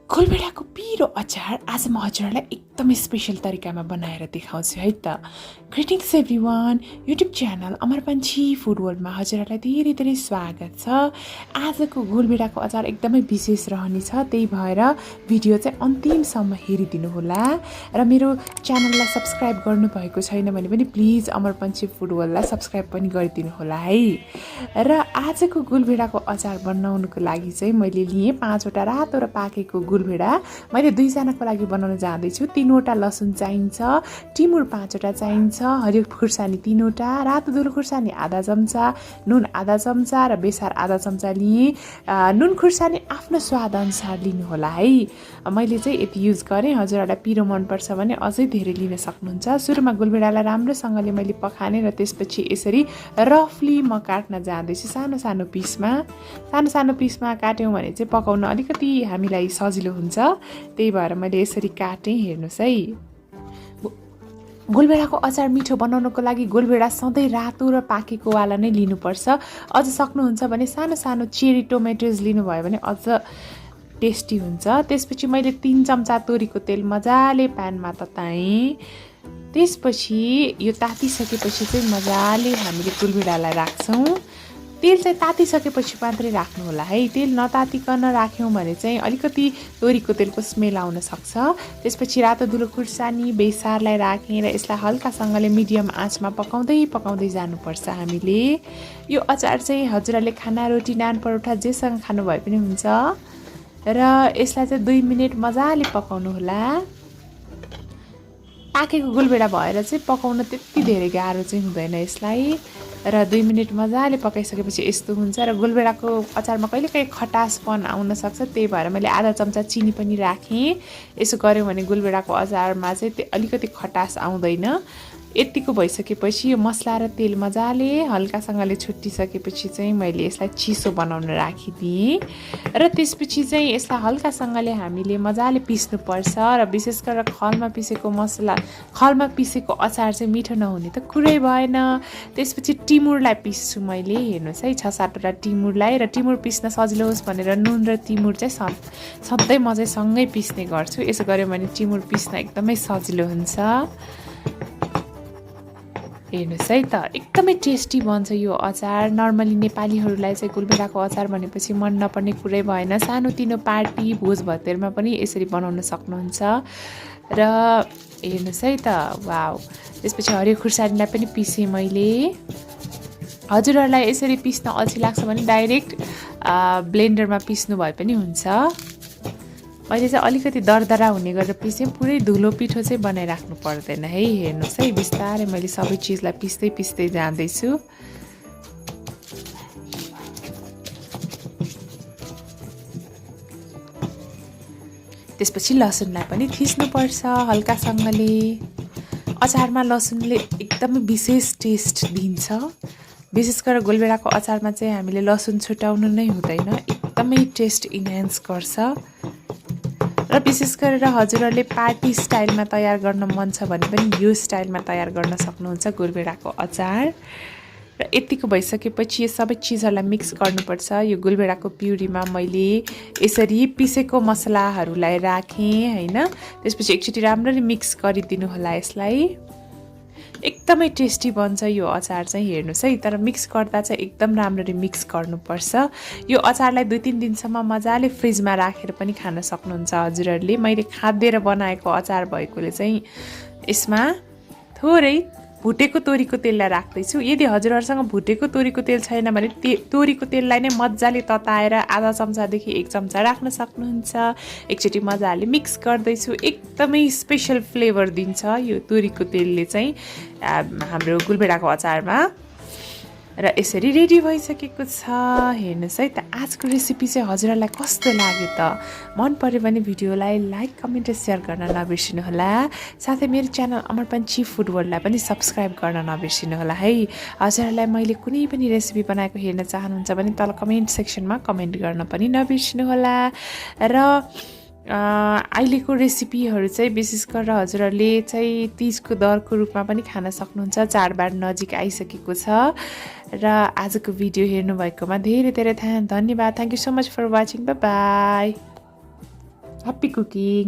गोलभेडाको पिरो अचार आज म हजुरहरूलाई एकदमै स्पेशल तरिकामा बनाएर देखाउँछु है त। ग्रिटिङ्स एभ्रिवान, युट्युब च्यानल अमर पन्छी फुड वर्ल्डमा हजुरहरूलाई धेरै धेरै स्वागत छ। आजको गोलभेडाको अचार एकदमै विशेष रहनेछ, त्यही भएर भिडियो चाहिँ अन्तिमसम्म हेरिदिनु होला र मेरो च्यानललाई सब्सक्राइब गर्नुभएको छैन भने पनि प्लिज अमर पन्छी फुड वर्ल्डलाई सब्सक्राइब पनि गरिदिनु होला है। र आजको गोलभेडाको अचार बनाउनुको लागि चाहिँ मैले लिएँ 5वटा रातो र पाकेको गोलभेडा। मैले 2 जनाको लागि बनाउन जाँदैछु। 3वटा लसुन चाहिन्छ, टिमुर 5वटा चाहिन्छ, हरियो खुर्सानी 3वटा, रातो धुलो खुर्सानी आधा चम्चा, नुन आधा चम्चा र बेसार आधा चम्चा लिए। नुन खुर्सानी आफ्नो स्वाद अनुसार लिनु होला है। मैले चाहिँ यति युज गरेँ। हजुरहरूलाई पिरो मनपर्छ भने अझै धेरै लिन सक्नुहुन्छ। सुरुमा गोलभेडालाई राम्रोसँगले मैले पखाने र त्यसपछि यसरी रफली म काट्न जाँदैछु सानो सानो पिसमा काट्यौँ भने चाहिँ पकाउन अलिकति हामीलाई सजिलो हुन्छ, त्यही भएर मैले यसरी काटेँ। हेर्नुहोस् है, गोलभेडाको अचार मिठो बनाउनको लागि गोलभेडा सधैँ रातो र पाकेको वाला नै लिनुपर्छ। अझ सक्नुहुन्छ भने सानो सानो चेरी टोमेटोज लिनुभयो भने अझ टेस्टी हुन्छ। त्यसपछि मैले 3 चम्चा तोरीको तेल मजाले प्यानमा तताएँ। त्यसपछि यो तातिसकेपछि चाहिँ मजाले हामीले गोलभेडालाई राख्छौँ। तेल चाहिँ तातिसकेपछि मात्रै राख्नु होला है। तेल नतातिकन राख्यौँ भने चाहिँ अलिकति तोरीको तेलको स्मेल आउन सक्छ। त्यसपछि रातो धुलो खुर्सानी बेसारलाई राखेर यसलाई हल्कासँगले मिडियम आँचमा पकाउँदै जानुपर्छ हामीले। यो अचार चाहिँ हजुरहरूले खाना, रोटी, नान, परोठा जेसँग खानुभए पनि हुन्छ र यसलाई चाहिँ 2 मिनट मजाले पकाउनु होला। पाकेको गोलभेडा भएर चाहिँ पकाउन त्यति धेरै गाह्रो चाहिँ हुँदैन यसलाई। र 2 मिनट मजाले पकाइसकेपछि यस्तो हुन्छ। र गोलभेडाको अचारमा कहिलेकाहीँ खटासपन आउन सक्छ, त्यही भएर मैले आधा चम्चा चिनी पनि राखेँ। यसो गऱ्यौँ भने गोलभेडाको अचारमा चाहिँ अलिकति खटास आउँदैन। यतिको भइसकेपछि यो मसला र तेल मजाले हल्कासँगले छुट्टिसकेपछि चाहिँ मैले यसलाई चिसो बनाउन राखिदिएँ। र त्यसपछि चाहिँ यसलाई हल्कासँगले हामीले मजाले पिस्नुपर्छ। र विशेष गरेर खलमा पिसेको अचार चाहिँ मिठो नहुने त कुरै भएन। त्यसपछि टिमुरलाई पिस्छु मैले। हेर्नुहोस् है, 6-7वटा टिमुरलाई। र टिमुर पिस्न सजिलो होस् भनेर नुन र टिमुर चाहिँ सधैँ म चाहिँ सँगै पिस्ने गर्छु। यसो गऱ्यो भने टिमुर पिस्न एकदमै सजिलो हुन्छ। हेर्नुहोस् है त, एकदमै टेस्टी बन्छ यो अचार। नर्मली नेपालीहरूलाई चाहिँ गोलभेडाको अचार भनेपछि मन नपर्ने कुरै भएन। सानोतिनो पार्टी, भोज भतेरमा पनि यसरी बनाउन सक्नुहुन्छ। र हेर्नुहोस् है त, वाउ। त्यसपछि हरियो खुर्सानीलाई पनि पिसेँ मैले। हजुरहरूलाई यसरी पिस्न अल्छी लाग्छ भने डाइरेक्ट ब्लेन्डरमा पिस्नु भए पनि हुन्छ। मैले चाहिँ अलिकति दरदरा हुने गरेर पिसेँ। पुरै धुलो पिठो चाहिँ बनाइराख्नु पर्दैन है। हेर्नुहोस् है, बिस्तारै मैले सबै चिजलाई पिस्दै जाँदैछु। त्यसपछि लसुनलाई पनि थिच्नुपर्छ हल्कासँगले। अचारमा लसुनले एकदमै विशेष टेस्ट दिन्छ। विशेष गरेर गोलभेडाको अचारमा चाहिँ हामीले लसुन छुटाउनु नै हुँदैन, एकदमै टेस्ट इन्हान्स गर्छ। र विशेष गरेर हजुरहरूले पार्टी स्टाइलमा तयार गर्न मन छ भने पनि यो स्टाइलमा तयार गर्न सक्नुहुन्छ गोलभेडाको अचार। र यतिको भइसकेपछि यो सबै चिजहरूलाई मिक्स गर्नुपर्छ। यो गोलभेडाको प्युरीमा मैले यसरी पिसेको मसलाहरूलाई राखेँ होइन। त्यसपछि एकचोटि राम्ररी मिक्स गरिदिनु होला यसलाई। एकदमै टेस्टी बन्छ यो अचार चाहिँ। हेर्नुहोस् है, तर मिक्स गर्दा चाहिँ एकदम राम्ररी मिक्स गर्नुपर्छ। यो अचारलाई 2-3 दिनसम्म मजाले फ्रिजमा राखेर पनि खान सक्नुहुन्छ हजुरहरूले। मैले खाँदेर बनाएको अचार भएकोले चाहिँ यसमा थोरै भुटेको तोरीको तेललाई राख्दैछु। यदि हजुरहरूसँग भुटेको तोरीको तेल छैन भने तोरीको तेललाई नै मजाले तताएर आधा चम्चादेखि 1 चम्चा राख्न सक्नुहुन्छ। एकचोटि मजाले मिक्स गर्दैछु। एकदमै स्पेसल फ्लेभर दिन्छ यो तोरीको तेलले चाहिँ हाम्रो गोलभेडाको अचारमा। र यसरी रेडी भइसकेको छ। हेर्नुहोस् है त, आजको रेसिपी चाहिँ हजुरहरूलाई कस्तो लाग्यो त? मन पर्यो भने भिडियोलाई लाइक, कमेन्ट र सेयर गर्न नबिर्सिनु होला। साथै मेरो च्यानल अमर पन्छी फुड वर्ल्डलाई पनि सब्सक्राइब गर्न नबिर्सिनु होला है। हजुरहरूलाई मैले कुनै पनि रेसिपी बनाएको हेर्न चाहनुहुन्छ भने तल कमेन्ट सेक्सनमा कमेन्ट गर्न पनि नबिर्सिनु होला। र अहिलेको रेसिपीहरू चाहिँ विशेष गरेर हजुरहरूले चाहिँ तीजको दरको रूपमा पनि खान सक्नुहुन्छ। चाडबाड नजिक आइसकेको छ र आजको भिडियो हेर्नुभएकोमा धेरै धेरै धन्यवाद। Thank you so much for watching. Bye bye. Happy cooking.